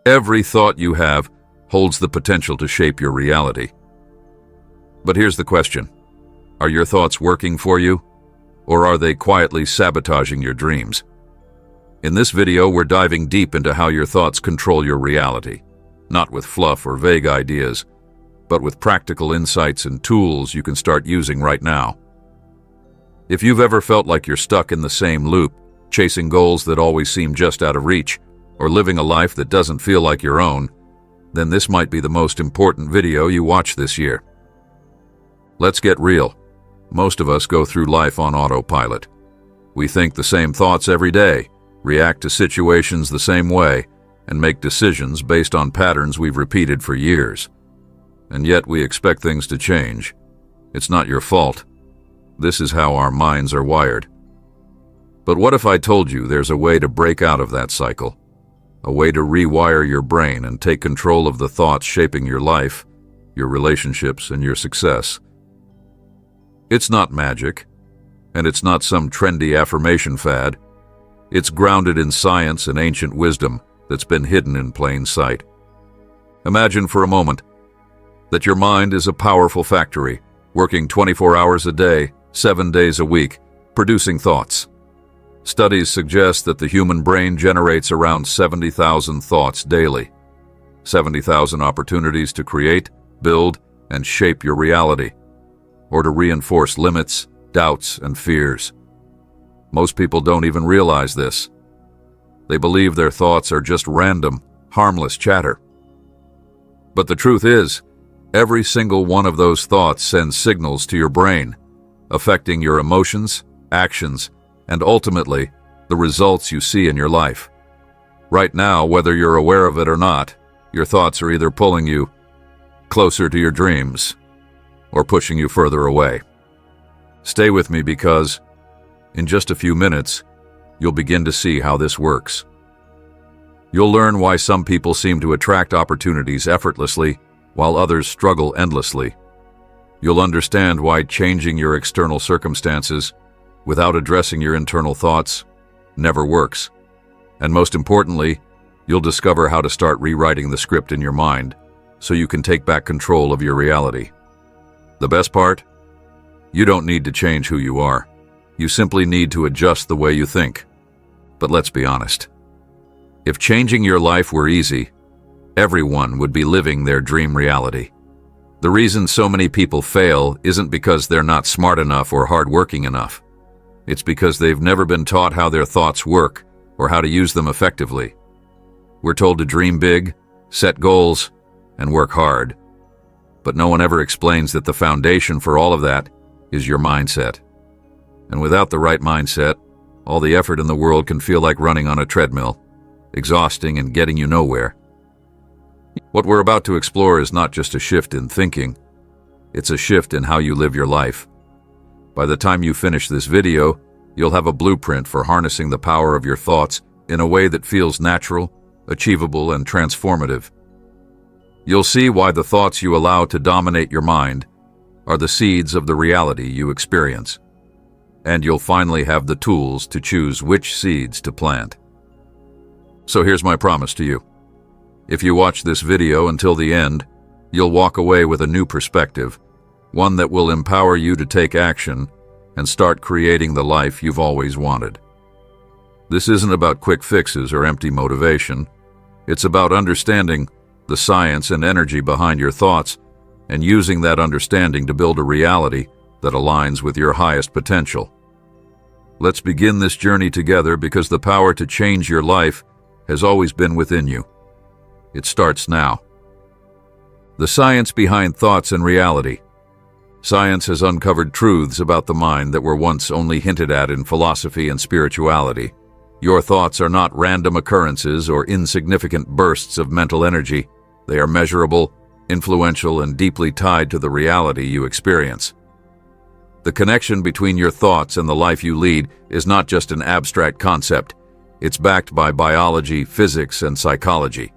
Every thought you have holds the potential to shape your reality. But here's the question. Are your thoughts working for you, or are they quietly sabotaging your dreams? In this video, we're diving deep into how your thoughts control your reality, not with fluff or vague ideas, but with practical insights and tools you can start using right now. If you've ever felt like you're stuck in the same loop, chasing goals that always seem just out of reach, or living a life that doesn't feel like your own, then this might be the most important video you watch this year. Let's get real. Most of us go through life on autopilot. We think the same thoughts every day, react to situations the same way, and make decisions based on patterns we've repeated for years. And yet we expect things to change. It's not your fault. This is how our minds are wired. But what if I told you there's a way to break out of that cycle? A way to rewire your brain and take control of the thoughts shaping your life, your relationships, and your success. It's not magic, and it's not some trendy affirmation fad. It's grounded in science and ancient wisdom that's been hidden in plain sight. Imagine for a moment that your mind is a powerful factory, working 24 hours a day, 7 days a week, producing thoughts. Studies suggest that the human brain generates around 70,000 thoughts daily, 70,000 opportunities to create, build, and shape your reality, or to reinforce limits, doubts, and fears. Most people don't even realize this. They believe their thoughts are just random, harmless chatter. But the truth is, every single one of those thoughts sends signals to your brain, affecting your emotions, actions, and ultimately, the results you see in your life. Right now, whether you're aware of it or not, your thoughts are either pulling you closer to your dreams or pushing you further away. Stay with me because, in just a few minutes, you'll begin to see how this works. You'll learn why some people seem to attract opportunities effortlessly while others struggle endlessly. You'll understand why changing your external circumstances without addressing your internal thoughts never works. And most importantly, you'll discover how to start rewriting the script in your mind so you can take back control of your reality. The best part? You don't need to change who you are. You simply need to adjust the way you think. But let's be honest. If changing your life were easy, everyone would be living their dream reality. The reason so many people fail isn't because they're not smart enough or hardworking enough. It's because they've never been taught how their thoughts work or how to use them effectively. We're told to dream big, set goals, and work hard. But no one ever explains that the foundation for all of that is your mindset. And without the right mindset, all the effort in the world can feel like running on a treadmill, exhausting and getting you nowhere. What we're about to explore is not just a shift in thinking, it's a shift in how you live your life. By the time you finish this video, you'll have a blueprint for harnessing the power of your thoughts in a way that feels natural, achievable, and transformative. You'll see why the thoughts you allow to dominate your mind are the seeds of the reality you experience. And you'll finally have the tools to choose which seeds to plant. So here's my promise to you. If you watch this video until the end, you'll walk away with a new perspective, one that will empower you to take action and start creating the life you've always wanted. This isn't about quick fixes or empty motivation. It's about understanding the science and energy behind your thoughts and using that understanding to build a reality that aligns with your highest potential. Let's begin this journey together because the power to change your life has always been within you. It starts now. The science behind thoughts and reality. Science has uncovered truths about the mind that were once only hinted at in philosophy and spirituality. Your thoughts are not random occurrences or insignificant bursts of mental energy. They are measurable, influential, and deeply tied to the reality you experience. The connection between your thoughts and the life you lead is not just an abstract concept. It's backed by biology, physics, and psychology.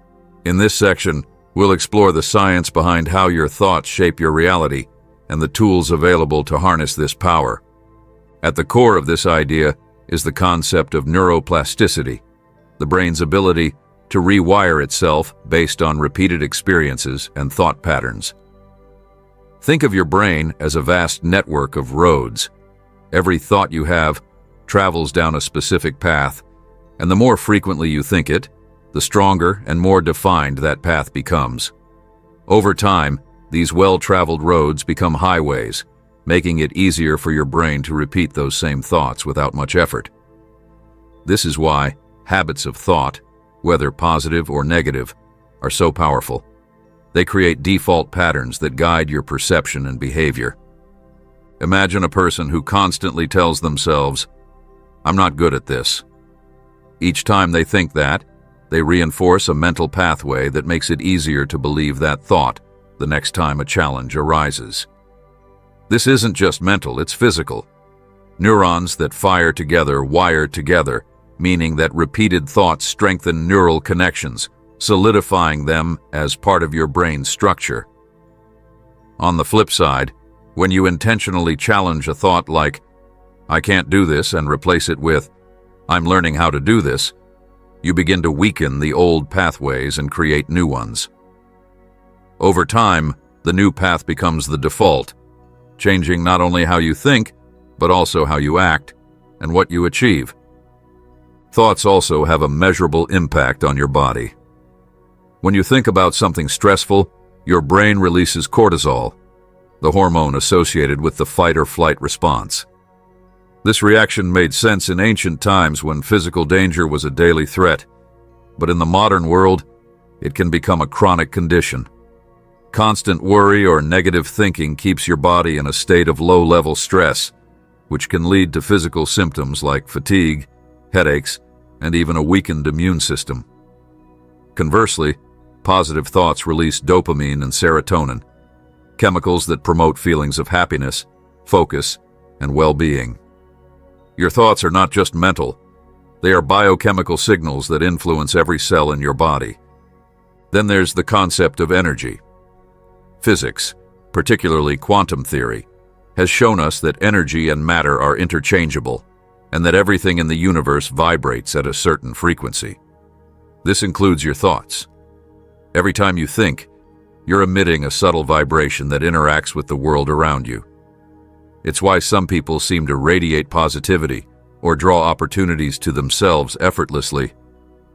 In this section, we'll explore the science behind how your thoughts shape your reality and the tools available to harness this power. At the core of this idea is the concept of neuroplasticity, the brain's ability to rewire itself based on repeated experiences and thought patterns. Think of your brain as a vast network of roads. Every thought you have travels down a specific path, and the more frequently you think it, the stronger and more defined that path becomes. Over time, these well-traveled roads become highways, making it easier for your brain to repeat those same thoughts without much effort. This is why habits of thought, whether positive or negative, are so powerful. They create default patterns that guide your perception and behavior. Imagine a person who constantly tells themselves, "I'm not good at this." Each time they think that, they reinforce a mental pathway that makes it easier to believe that thought the next time a challenge arises. This isn't just mental, it's physical. Neurons that fire together wire together, meaning that repeated thoughts strengthen neural connections, solidifying them as part of your brain's structure. On the flip side, when you intentionally challenge a thought like, "I can't do this," and replace it with, "I'm learning how to do this," you begin to weaken the old pathways and create new ones. Over time, the new path becomes the default, changing not only how you think, but also how you act and what you achieve. Thoughts also have a measurable impact on your body. When you think about something stressful, your brain releases cortisol, the hormone associated with the fight-or-flight response. This reaction made sense in ancient times when physical danger was a daily threat, but in the modern world, it can become a chronic condition. Constant worry or negative thinking keeps your body in a state of low-level stress, which can lead to physical symptoms like fatigue, headaches, and even a weakened immune system. Conversely, positive thoughts release dopamine and serotonin, chemicals that promote feelings of happiness, focus, and well-being. Your thoughts are not just mental, they are biochemical signals that influence every cell in your body. Then there's the concept of energy. Physics, particularly quantum theory, has shown us that energy and matter are interchangeable, and that everything in the universe vibrates at a certain frequency. This includes your thoughts. Every time you think, you're emitting a subtle vibration that interacts with the world around you. It's why some people seem to radiate positivity or draw opportunities to themselves effortlessly.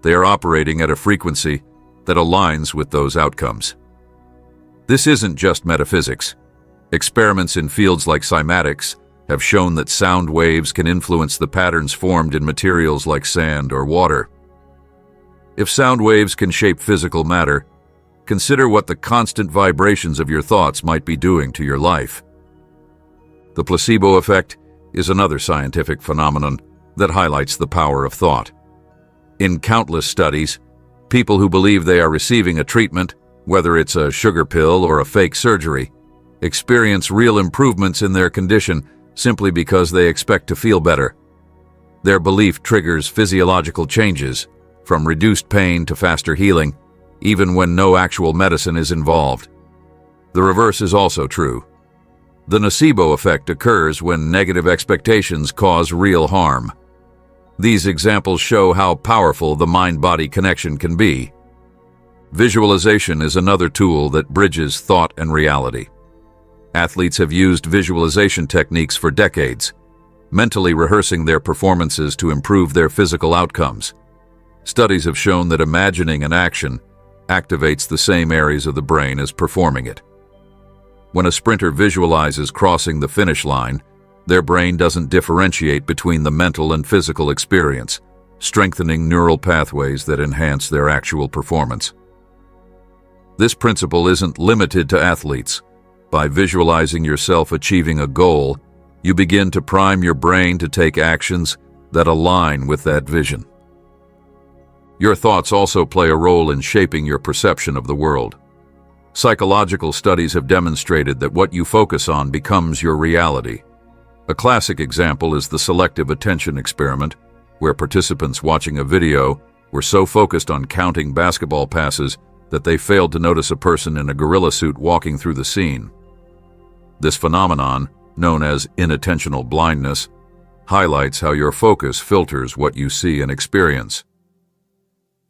They are operating at a frequency that aligns with those outcomes. This isn't just metaphysics. Experiments in fields like cymatics have shown that sound waves can influence the patterns formed in materials like sand or water. If sound waves can shape physical matter, consider what the constant vibrations of your thoughts might be doing to your life. The placebo effect is another scientific phenomenon that highlights the power of thought. In countless studies, people who believe they are receiving a treatment, whether it's a sugar pill or a fake surgery, experience real improvements in their condition simply because they expect to feel better. Their belief triggers physiological changes, from reduced pain to faster healing, even when no actual medicine is involved. The reverse is also true. The nocebo effect occurs when negative expectations cause real harm. These examples show how powerful the mind-body connection can be. Visualization is another tool that bridges thought and reality. Athletes have used visualization techniques for decades, mentally rehearsing their performances to improve their physical outcomes. Studies have shown that imagining an action activates the same areas of the brain as performing it. When a sprinter visualizes crossing the finish line, their brain doesn't differentiate between the mental and physical experience, strengthening neural pathways that enhance their actual performance. This principle isn't limited to athletes. By visualizing yourself achieving a goal, you begin to prime your brain to take actions that align with that vision. Your thoughts also play a role in shaping your perception of the world. Psychological studies have demonstrated that what you focus on becomes your reality. A classic example is the selective attention experiment, where participants watching a video were so focused on counting basketball passes that they failed to notice a person in a gorilla suit walking through the scene. This phenomenon, known as inattentional blindness, highlights how your focus filters what you see and experience.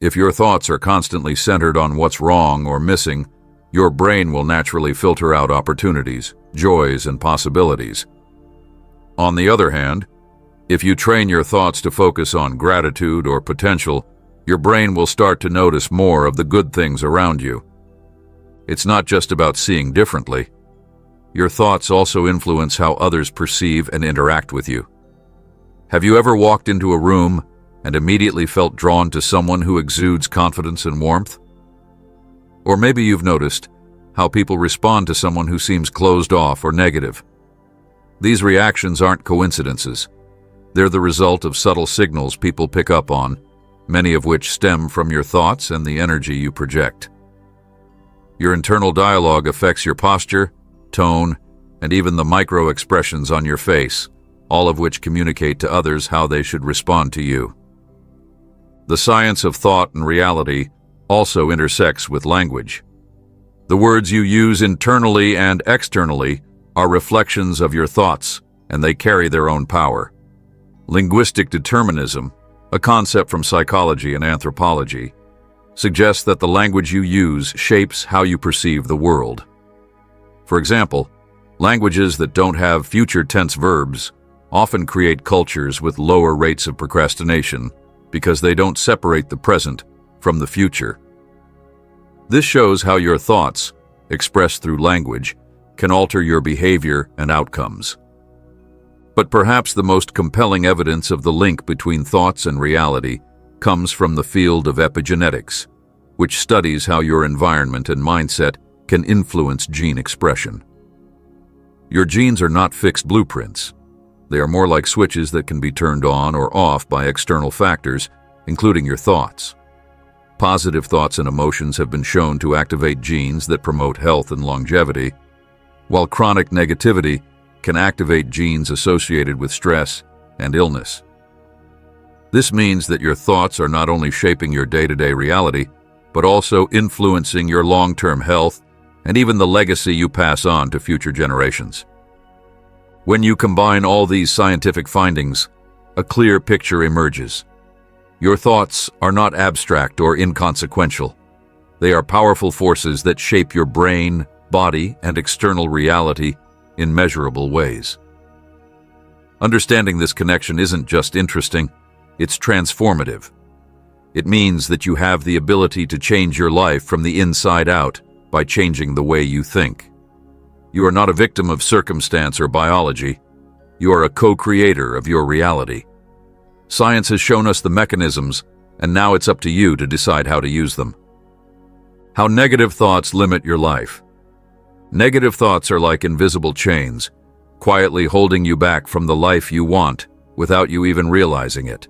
If your thoughts are constantly centered on what's wrong or missing, your brain will naturally filter out opportunities, joys, and possibilities. On the other hand, if you train your thoughts to focus on gratitude or potential, your brain will start to notice more of the good things around you. It's not just about seeing differently. Your thoughts also influence how others perceive and interact with you. Have you ever walked into a room and immediately felt drawn to someone who exudes confidence and warmth? Or maybe you've noticed how people respond to someone who seems closed off or negative. These reactions aren't coincidences. They're the result of subtle signals people pick up on, many of which stem from your thoughts and the energy you project. Your internal dialogue affects your posture, tone, and even the micro-expressions on your face, all of which communicate to others how they should respond to you. The science of thought and reality also intersects with language. The words you use internally and externally are reflections of your thoughts, and they carry their own power. Linguistic determinism, a concept from psychology and anthropology, suggests that the language you use shapes how you perceive the world. For example, languages that don't have future tense verbs often create cultures with lower rates of procrastination because they don't separate the present from the future. This shows how your thoughts, expressed through language, can alter your behavior and outcomes. But perhaps the most compelling evidence of the link between thoughts and reality comes from the field of epigenetics, which studies how your environment and mindset can influence gene expression. Your genes are not fixed blueprints. They are more like switches that can be turned on or off by external factors, including your thoughts. Positive thoughts and emotions have been shown to activate genes that promote health and longevity, while chronic negativity can activate genes associated with stress and illness. This means that your thoughts are not only shaping your day-to-day reality, but also influencing your long-term health and even the legacy you pass on to future generations. When you combine all these scientific findings, a clear picture emerges. Your thoughts are not abstract or inconsequential. They are powerful forces that shape your brain, body, and external reality in measurable ways. Understanding this connection isn't just interesting, it's transformative. It means that you have the ability to change your life from the inside out by changing the way you think. You are not a victim of circumstance or biology. You are a co-creator of your reality. Science has shown us the mechanisms, and now it's up to you to decide how to use them. How negative thoughts limit your life. Negative thoughts are like invisible chains, quietly holding you back from the life you want without you even realizing it.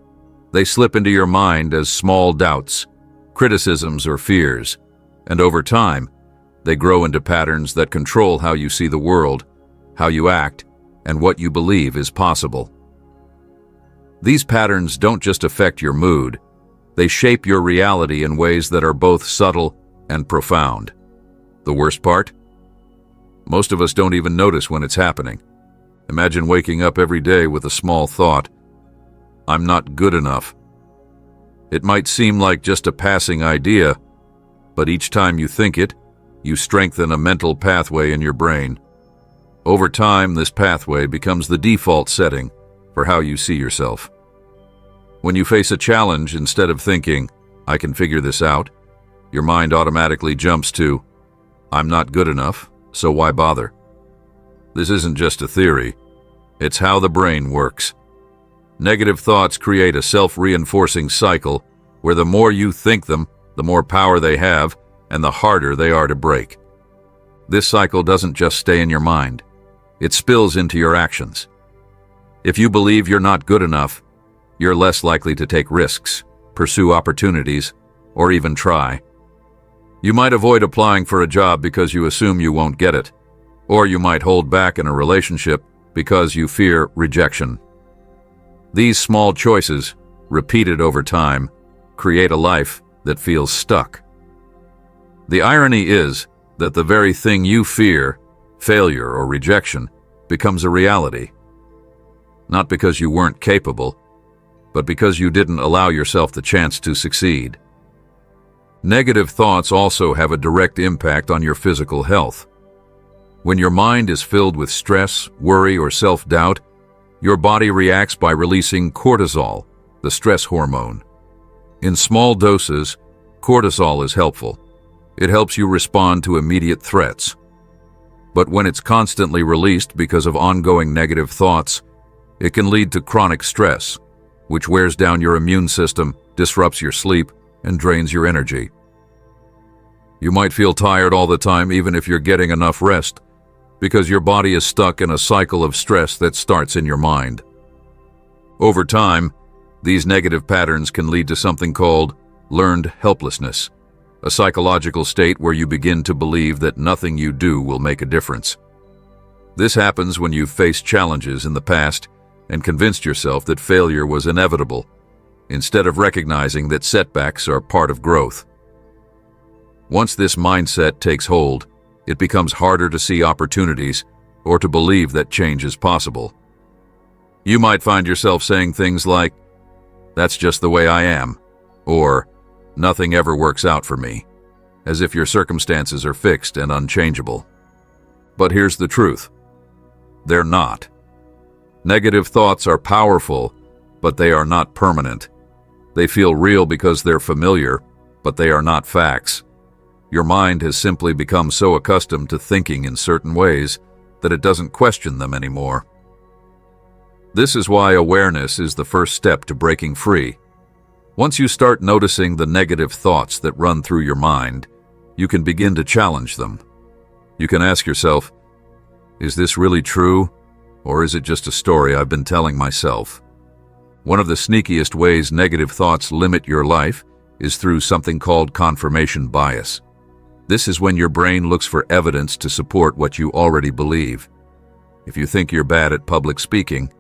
They slip into your mind as small doubts, criticisms, or fears, and over time, they grow into patterns that control how you see the world, how you act, and what you believe is possible. These patterns don't just affect your mood, they shape your reality in ways that are both subtle and profound. The worst part? Most of us don't even notice when it's happening. Imagine waking up every day with a small thought, "I'm not good enough." It might seem like just a passing idea, but each time you think it, you strengthen a mental pathway in your brain. Over time, this pathway becomes the default setting for how you see yourself. When you face a challenge, instead of thinking, "I can figure this out," your mind automatically jumps to, "I'm not good enough, so why bother?" This isn't just a theory, it's how the brain works. Negative thoughts create a self-reinforcing cycle where the more you think them, the more power they have, and the harder they are to break. This cycle doesn't just stay in your mind, it spills into your actions. If you believe you're not good enough, you're less likely to take risks, pursue opportunities, or even try. You might avoid applying for a job because you assume you won't get it, or you might hold back in a relationship because you fear rejection. These small choices, repeated over time, create a life that feels stuck. The irony is that the very thing you fear, failure or rejection, becomes a reality. Not because you weren't capable, but because you didn't allow yourself the chance to succeed. Negative thoughts also have a direct impact on your physical health. When your mind is filled with stress, worry, or self-doubt, your body reacts by releasing cortisol, the stress hormone. In small doses, cortisol is helpful. It helps you respond to immediate threats. But when it's constantly released because of ongoing negative thoughts, it can lead to chronic stress, which wears down your immune system, disrupts your sleep, and drains your energy. You might feel tired all the time even if you're getting enough rest, because your body is stuck in a cycle of stress that starts in your mind. Over time, these negative patterns can lead to something called learned helplessness, a psychological state where you begin to believe that nothing you do will make a difference. This happens when you've faced challenges in the past and convinced yourself that failure was inevitable, instead of recognizing that setbacks are part of growth. Once this mindset takes hold, it becomes harder to see opportunities or to believe that change is possible. You might find yourself saying things like, "That's just the way I am," or "Nothing ever works out for me," as if your circumstances are fixed and unchangeable. But here's the truth. They're not. Negative thoughts are powerful, but they are not permanent. They feel real because they're familiar, but they are not facts. Your mind has simply become so accustomed to thinking in certain ways that it doesn't question them anymore. This is why awareness is the first step to breaking free. Once you start noticing the negative thoughts that run through your mind, you can begin to challenge them. You can ask yourself, is this really true, or is it just a story I've been telling myself? One of the sneakiest ways negative thoughts limit your life is through something called confirmation bias. This is when your brain looks for evidence to support what you already believe. If you think you're bad at public speaking,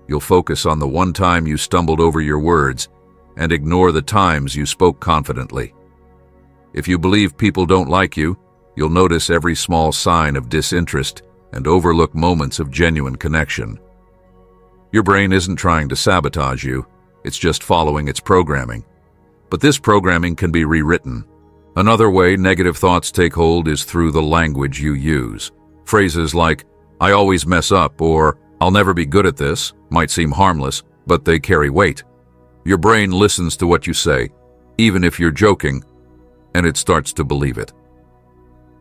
you'll focus on the one time you stumbled over your words and ignore the times you spoke confidently. If you believe people don't like you, you'll notice every small sign of disinterest and overlook moments of genuine connection. Your brain isn't trying to sabotage you, it's just following its programming. But this programming can be rewritten. Another way negative thoughts take hold is through the language you use. Phrases like, "I always mess up," or "I'll never be good at this," might seem harmless, but they carry weight. Your brain listens to what you say, even if you're joking, and it starts to believe it.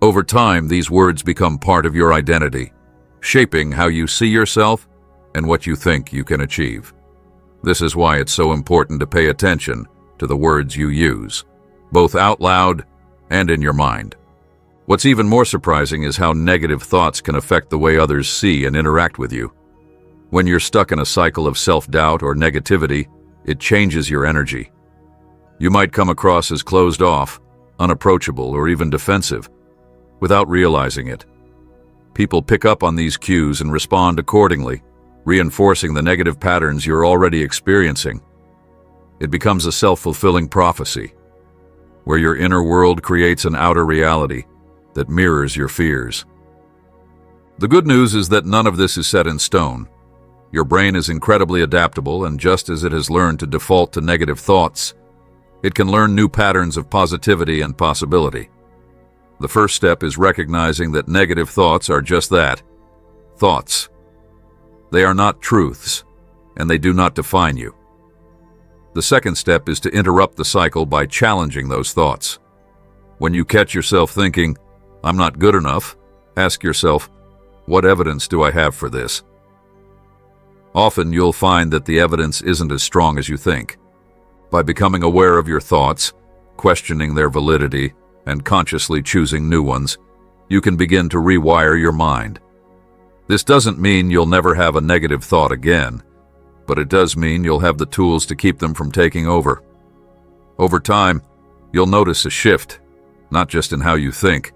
Over time, these words become part of your identity, shaping how you see yourself and what you think you can achieve. This is why it's so important to pay attention to the words you use, both out loud and in your mind. What's even more surprising is how negative thoughts can affect the way others see and interact with you. When you're stuck in a cycle of self-doubt or negativity, it changes your energy. You might come across as closed off, unapproachable, or even defensive, without realizing it. People pick up on these cues and respond accordingly, reinforcing the negative patterns you're already experiencing. It becomes a self-fulfilling prophecy, where your inner world creates an outer reality that mirrors your fears. The good news is that none of this is set in stone. Your brain is incredibly adaptable, and just as it has learned to default to negative thoughts, it can learn new patterns of positivity and possibility. The first step is recognizing that negative thoughts are just that, thoughts. They are not truths, and they do not define you. The second step is to interrupt the cycle by challenging those thoughts. When you catch yourself thinking, "I'm not good enough," ask yourself, "What evidence do I have for this?" Often you'll find that the evidence isn't as strong as you think. By becoming aware of your thoughts, questioning their validity, and consciously choosing new ones, you can begin to rewire your mind. This doesn't mean you'll never have a negative thought again, but it does mean you'll have the tools to keep them from taking over. Over time, you'll notice a shift, not just in how you think,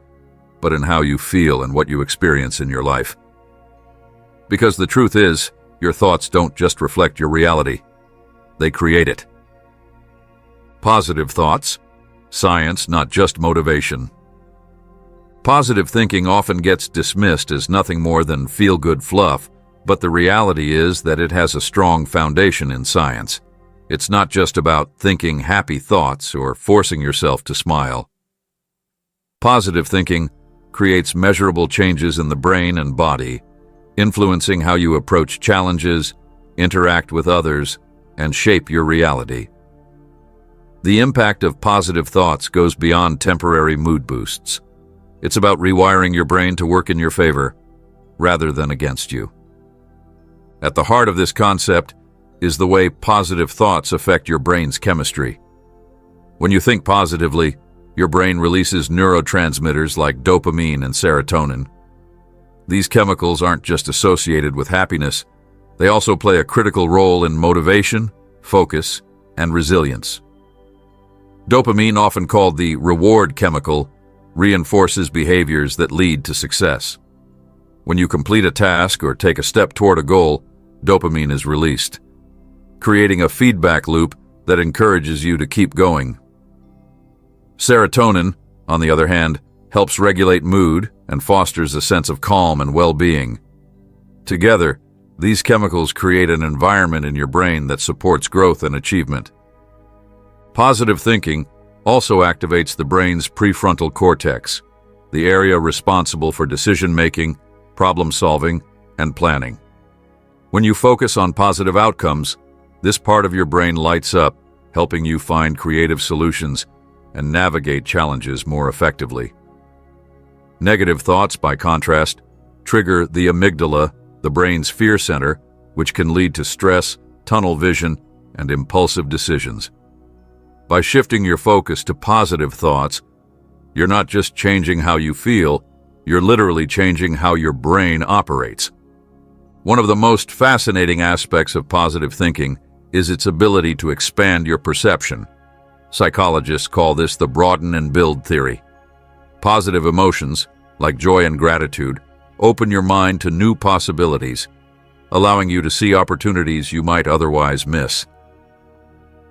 but in how you feel and what you experience in your life. Because the truth is, your thoughts don't just reflect your reality, they create it. Positive thoughts. Science, not just motivation. Positive thinking often gets dismissed as nothing more than feel-good fluff, but the reality is that it has a strong foundation in science. It's not just about thinking happy thoughts or forcing yourself to smile. Positive thinking creates measurable changes in the brain and body, influencing how you approach challenges, interact with others, and shape your reality. The impact of positive thoughts goes beyond temporary mood boosts. It's about rewiring your brain to work in your favor, rather than against you. At the heart of this concept is the way positive thoughts affect your brain's chemistry. When you think positively, your brain releases neurotransmitters like dopamine and serotonin. These chemicals aren't just associated with happiness, they also play a critical role in motivation, focus, and resilience. Dopamine, often called the reward chemical, reinforces behaviors that lead to success. When you complete a task or take a step toward a goal, dopamine is released, creating a feedback loop that encourages you to keep going. Serotonin, on the other hand, helps regulate mood and fosters a sense of calm and well-being. Together, these chemicals create an environment in your brain that supports growth and achievement. Positive thinking also activates the brain's prefrontal cortex, the area responsible for decision-making, problem-solving, and planning. When you focus on positive outcomes, this part of your brain lights up, helping you find creative solutions and navigate challenges more effectively. Negative thoughts, by contrast, trigger the amygdala, the brain's fear center, which can lead to stress, tunnel vision, and impulsive decisions. By shifting your focus to positive thoughts, you're not just changing how you feel, you're literally changing how your brain operates. One of the most fascinating aspects of positive thinking is its ability to expand your perception. Psychologists call this the broaden and build theory. Positive emotions, like joy and gratitude, open your mind to new possibilities, allowing you to see opportunities you might otherwise miss.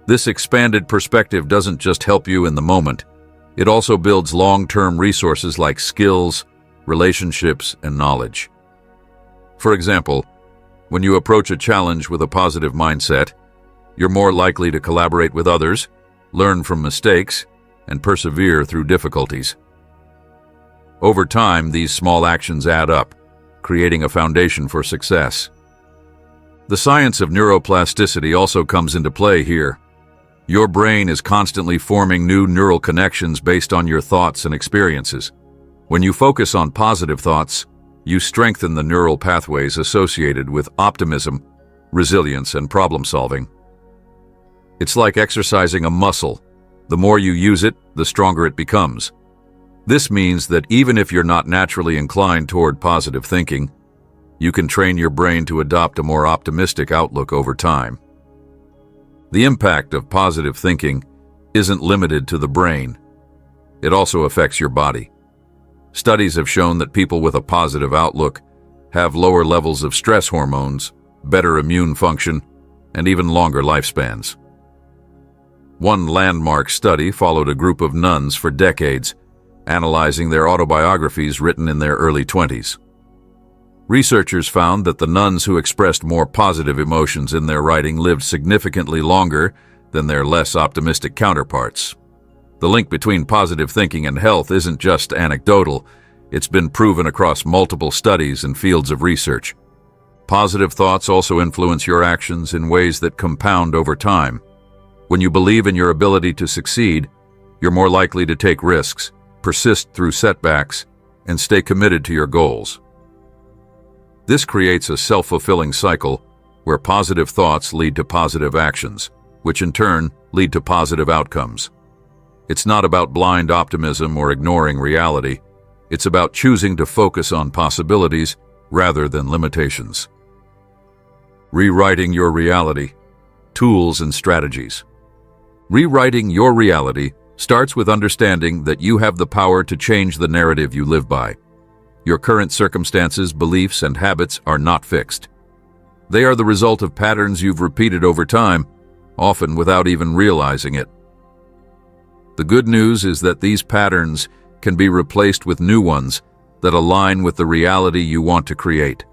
This expanded perspective doesn't just help you in the moment, it also builds long-term resources like skills, relationships, and knowledge. For example, when you approach a challenge with a positive mindset, you're more likely to collaborate with others, learn from mistakes, and persevere through difficulties. Over time, these small actions add up, creating a foundation for success. The science of neuroplasticity also comes into play here. Your brain is constantly forming new neural connections based on your thoughts and experiences. When you focus on positive thoughts, you strengthen the neural pathways associated with optimism, resilience, and problem-solving. It's like exercising a muscle. The more you use it, the stronger it becomes. This means that even if you're not naturally inclined toward positive thinking, you can train your brain to adopt a more optimistic outlook over time. The impact of positive thinking isn't limited to the brain. It also affects your body. Studies have shown that people with a positive outlook have lower levels of stress hormones, better immune function, and even longer lifespans. One landmark study followed a group of nuns for decades, analyzing their autobiographies written in their early 20s. Researchers found that the nuns who expressed more positive emotions in their writing lived significantly longer than their less optimistic counterparts. The link between positive thinking and health isn't just anecdotal, it's been proven across multiple studies and fields of research. Positive thoughts also influence your actions in ways that compound over time. When you believe in your ability to succeed, you're more likely to take risks, persist through setbacks, and stay committed to your goals. This creates a self-fulfilling cycle where positive thoughts lead to positive actions, which in turn lead to positive outcomes. It's not about blind optimism or ignoring reality. It's about choosing to focus on possibilities rather than limitations. Rewriting your reality. Tools and strategies. Rewriting your reality starts with understanding that you have the power to change the narrative you live by. Your current circumstances, beliefs, and habits are not fixed. They are the result of patterns you've repeated over time, often without even realizing it. The good news is that these patterns can be replaced with new ones that align with the reality you want to create.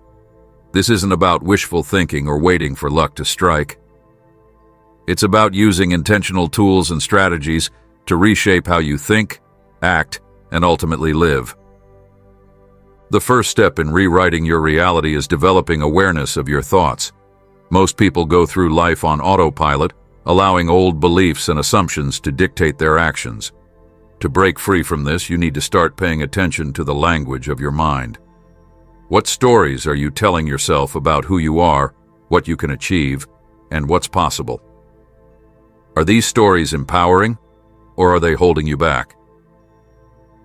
This isn't about wishful thinking or waiting for luck to strike. It's about using intentional tools and strategies to reshape how you think, act, and ultimately live. The first step in rewriting your reality is developing awareness of your thoughts. Most people go through life on autopilot, allowing old beliefs and assumptions to dictate their actions. To break free from this, you need to start paying attention to the language of your mind. What stories are you telling yourself about who you are, what you can achieve, and what's possible? Are these stories empowering, or are they holding you back?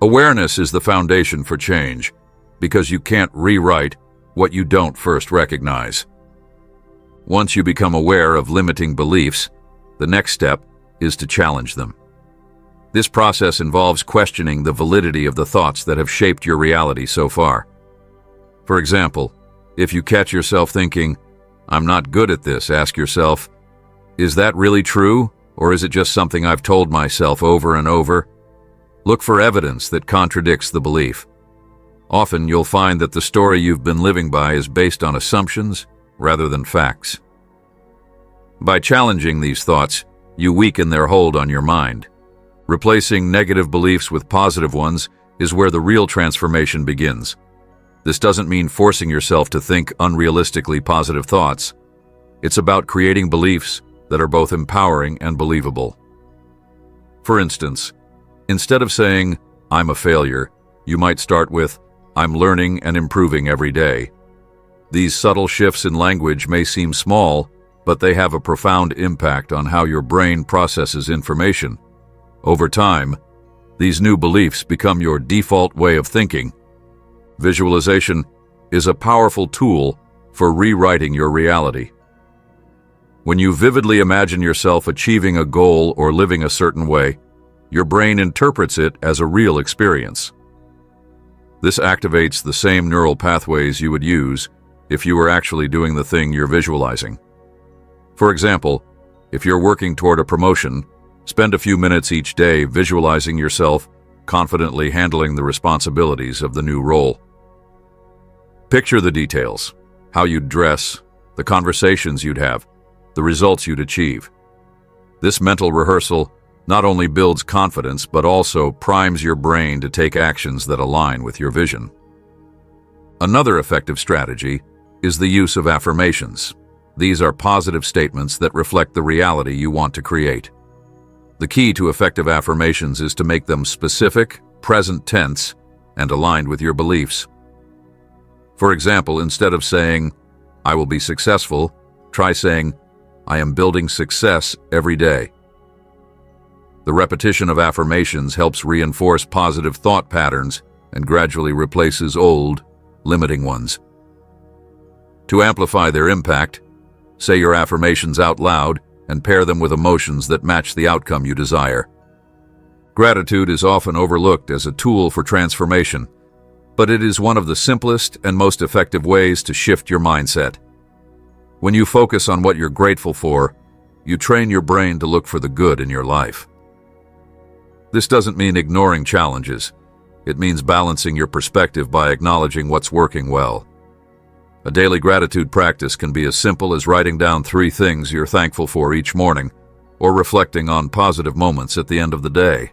Awareness is the foundation for change, because you can't rewrite what you don't first recognize. Once you become aware of limiting beliefs, the next step is to challenge them. This process involves questioning the validity of the thoughts that have shaped your reality so far. For example, if you catch yourself thinking, "I'm not good at this," ask yourself, "Is that really true, or is it just something I've told myself over and over?" Look for evidence that contradicts the belief. Often you'll find that the story you've been living by is based on assumptions rather than facts. By challenging these thoughts, you weaken their hold on your mind. Replacing negative beliefs with positive ones is where the real transformation begins. This doesn't mean forcing yourself to think unrealistically positive thoughts. It's about creating beliefs that are both empowering and believable. For instance, instead of saying, "I'm a failure," you might start with, "I'm learning and improving every day." These subtle shifts in language may seem small, but they have a profound impact on how your brain processes information. Over time, these new beliefs become your default way of thinking. Visualization is a powerful tool for rewriting your reality. When you vividly imagine yourself achieving a goal or living a certain way, your brain interprets it as a real experience. This activates the same neural pathways you would use if you were actually doing the thing you're visualizing. For example, if you're working toward a promotion, spend a few minutes each day visualizing yourself confidently handling the responsibilities of the new role. Picture the details: how you'd dress, the conversations you'd have, the results you'd achieve. This mental rehearsal not only builds confidence, but also primes your brain to take actions that align with your vision. Another effective strategy is the use of affirmations. These are positive statements that reflect the reality you want to create. The key to effective affirmations is to make them specific, present tense, and aligned with your beliefs. For example, instead of saying, "I will be successful," try saying, "I am building success every day." The repetition of affirmations helps reinforce positive thought patterns and gradually replaces old, limiting ones. To amplify their impact, say your affirmations out loud and pair them with emotions that match the outcome you desire. Gratitude is often overlooked as a tool for transformation, but it is one of the simplest and most effective ways to shift your mindset. When you focus on what you're grateful for, you train your brain to look for the good in your life. This doesn't mean ignoring challenges. It means balancing your perspective by acknowledging what's working well. A daily gratitude practice can be as simple as writing down 3 things you're thankful for each morning, or reflecting on positive moments at the end of the day.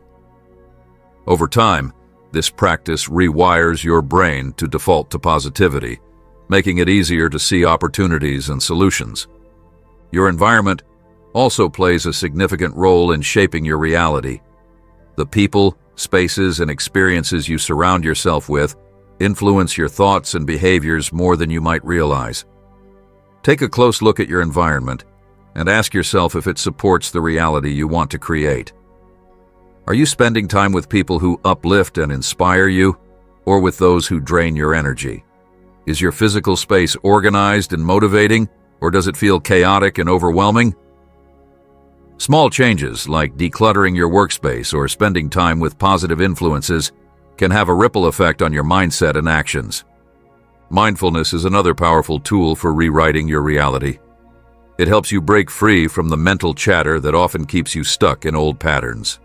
Over time, this practice rewires your brain to default to positivity, making it easier to see opportunities and solutions. Your environment also plays a significant role in shaping your reality. The people, spaces, and experiences you surround yourself with influence your thoughts and behaviors more than you might realize. Take a close look at your environment and ask yourself if it supports the reality you want to create. Are you spending time with people who uplift and inspire you, or with those who drain your energy? Is your physical space organized and motivating, or does it feel chaotic and overwhelming? Small changes like decluttering your workspace or spending time with positive influences can have a ripple effect on your mindset and actions. Mindfulness is another powerful tool for rewriting your reality. It helps you break free from the mental chatter that often keeps you stuck in old patterns.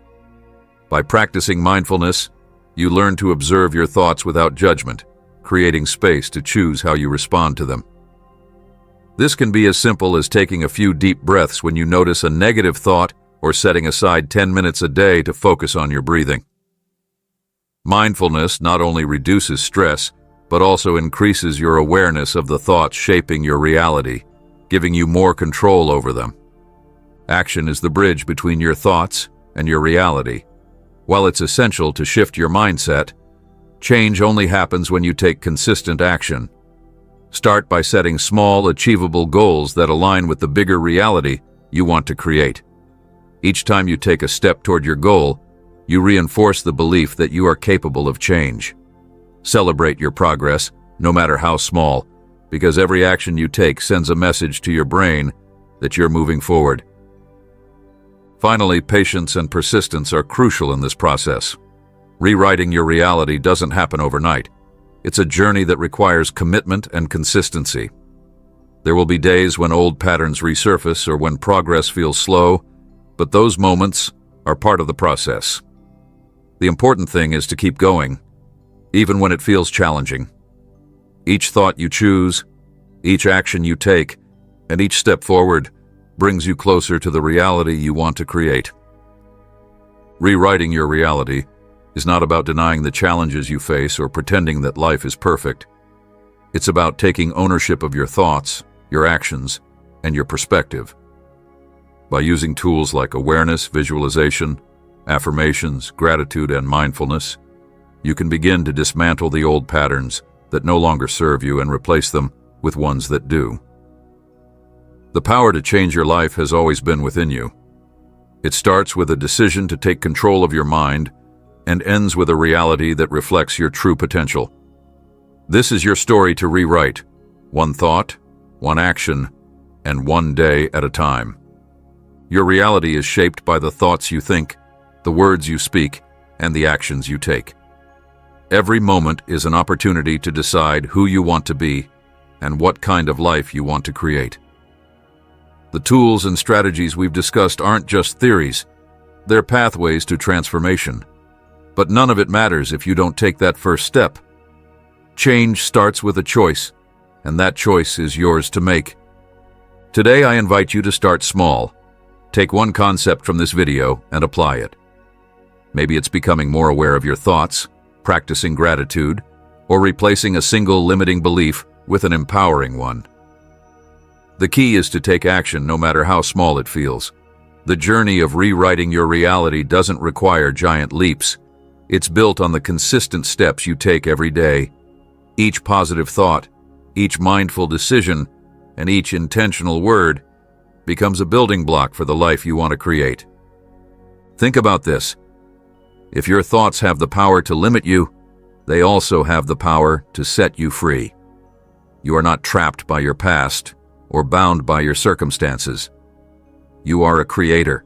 By practicing mindfulness, you learn to observe your thoughts without judgment, creating space to choose how you respond to them. This can be as simple as taking a few deep breaths when you notice a negative thought or setting aside 10 minutes a day to focus on your breathing. Mindfulness not only reduces stress, but also increases your awareness of the thoughts shaping your reality, giving you more control over them. Action is the bridge between your thoughts and your reality. While it's essential to shift your mindset, change only happens when you take consistent action. Start by setting small, achievable goals that align with the bigger reality you want to create. Each time you take a step toward your goal, you reinforce the belief that you are capable of change. Celebrate your progress, no matter how small, because every action you take sends a message to your brain that you're moving forward. Finally, patience and persistence are crucial in this process. Rewriting your reality doesn't happen overnight. It's a journey that requires commitment and consistency. There will be days when old patterns resurface or when progress feels slow, but those moments are part of the process. The important thing is to keep going, even when it feels challenging. Each thought you choose, each action you take, and each step forward brings you closer to the reality you want to create. Rewriting your reality is not about denying the challenges you face or pretending that life is perfect. It's about taking ownership of your thoughts, your actions, and your perspective. By using tools like awareness, visualization, affirmations, gratitude, and mindfulness, you can begin to dismantle the old patterns that no longer serve you and replace them with ones that do. The power to change your life has always been within you. It starts with a decision to take control of your mind and ends with a reality that reflects your true potential. This is your story to rewrite, one thought, one action, and one day at a time. Your reality is shaped by the thoughts you think, the words you speak, and the actions you take. Every moment is an opportunity to decide who you want to be and what kind of life you want to create. The tools and strategies we've discussed aren't just theories, they're pathways to transformation. But none of it matters if you don't take that first step. Change starts with a choice, and that choice is yours to make. Today I invite you to start small. Take one concept from this video and apply it. Maybe it's becoming more aware of your thoughts, practicing gratitude, or replacing a single limiting belief with an empowering one. The key is to take action no matter how small it feels. The journey of rewriting your reality doesn't require giant leaps. It's built on the consistent steps you take every day. Each positive thought, each mindful decision, and each intentional word becomes a building block for the life you want to create. Think about this. If your thoughts have the power to limit you, they also have the power to set you free. You are not trapped by your past or bound by your circumstances. You are a creator,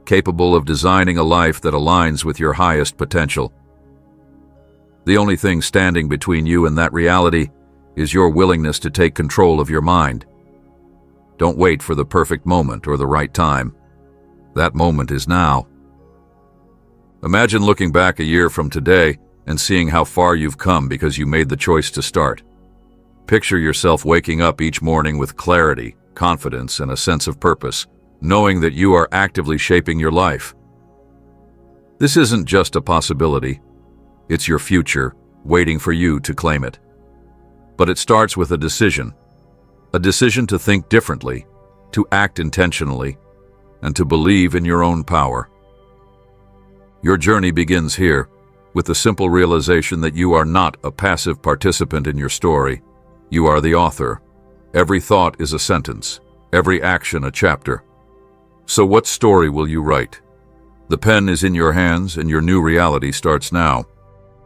capable of designing a life that aligns with your highest potential. The only thing standing between you and that reality is your willingness to take control of your mind. Don't wait for the perfect moment or the right time. That moment is now. Imagine looking back a year from today and seeing how far you've come because you made the choice to start. Picture yourself waking up each morning with clarity, confidence, and a sense of purpose, knowing that you are actively shaping your life. This isn't just a possibility. It's your future, waiting for you to claim it. But it starts with a decision to think differently, to act intentionally, and to believe in your own power. Your journey begins here, with the simple realization that you are not a passive participant in your story. You are the author. Every thought is a sentence, every action a chapter. So what story will you write? The pen is in your hands and your new reality starts now.